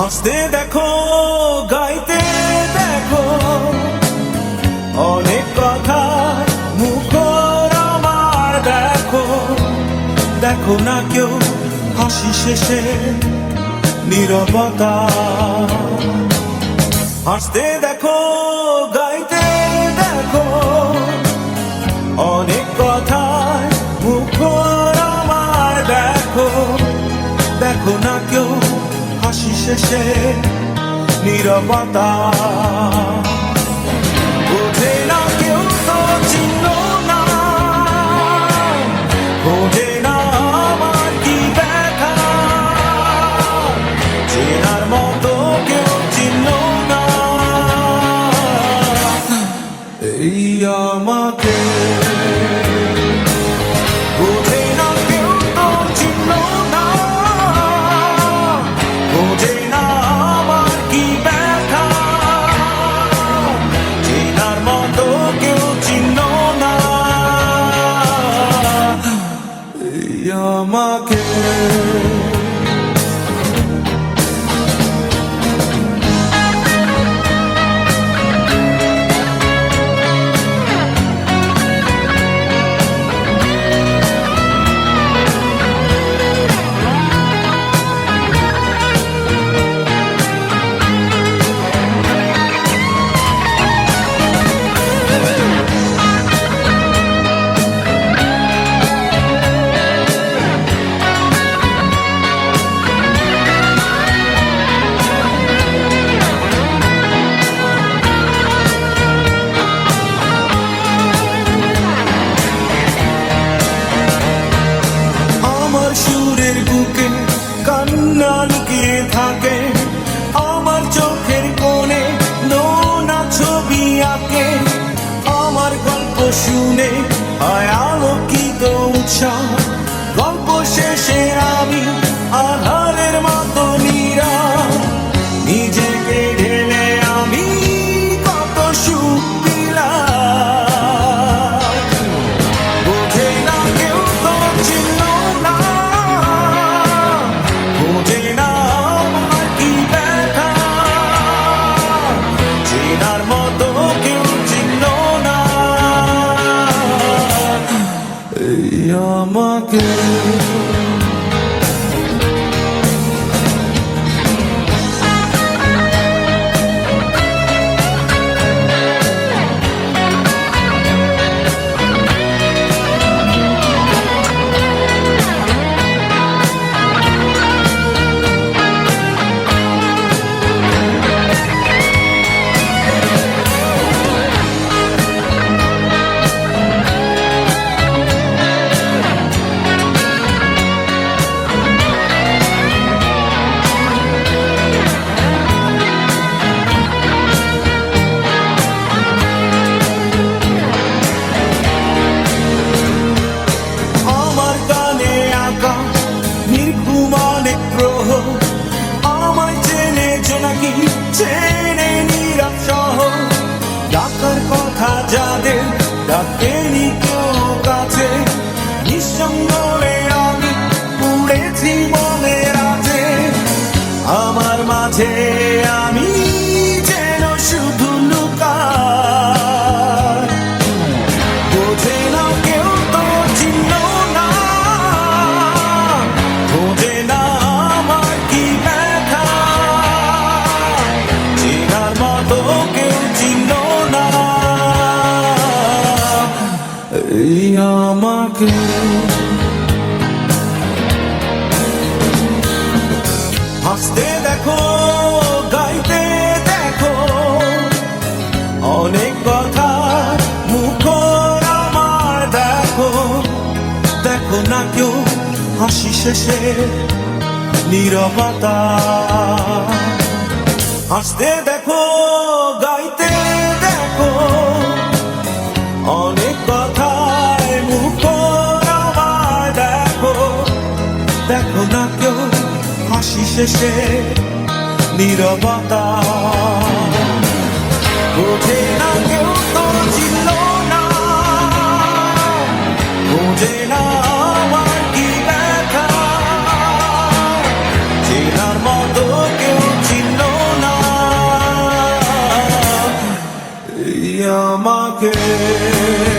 হাসতে দেখো, গাইতে দেখো, অনেক কথা মুখর আমার দেখো। দেখো না কেউ হাসি শেষে নীরবতা। হাসতে দেখো, গাইতে দেখো, অনেক কথা মুখর আমার দেখো। দেখো না কেউ হাসি শেষে নীরবতা। বোঝে না কেউ তো চিহ্ন না, বোঝে না আমার কি ব্যথা। চেনার মতো কেউ চিহ্ন না এই আমাকে। বোঝে না কেউ তো চিহ্ন না, বোঝে না আমার কি ব্যথা। চেনার মতো কেউ চিহ্ন না এই আমাকে। সুরের বুকে কান্না লুকিয়ে থাকে, আমার চোখের কোণে নোনা ছবি আঁকে। আমার গল্প শুনে হয় আলোকিত উৎসাহ, গল্প শেষে আমি আধারের মতো নীরব। নিজেকে ঢেলে আমি কত সুখ পেলাম। বোঝে না কেউ তো চিহ্ন না, বোঝে না আমার কি ব্যথা। চেনার মতো কেউ চিহ্ন না এই আমাকে। আমায় চেনে জোনাকি, চেনে নীরব শহর। ডাকার কথা যাদের ডাকেনি কেউ কাছে, নিঃসঙ্গ আমি পুড়েছি মনের আছে। আমার মাঝে আমি যেন শুধু লুকাই। বোঝে না কেউ তো চিহ্ন না, বোঝে না আমার কি ব্যথা। চেনার মতো কেউ চিহ্ন না এই আমাকে। হাসতে দেখো, গাইতে দেখো, অনেক কথা মুখর আমার দেখো। দেখো না কেউ হাসি শেষে নীরবতা। হাসতে দেখো, গাইতে দেখো, অনেক কথায় মুখর আমার দেখো। দেখো না কেউ হাসি শেষে নীরবতা। বোঝে না কেউ তো চিহ্ন না, বোঝে না আমার কি ব্যথা। চেনার মতো কেউ চিহ্ন থাকে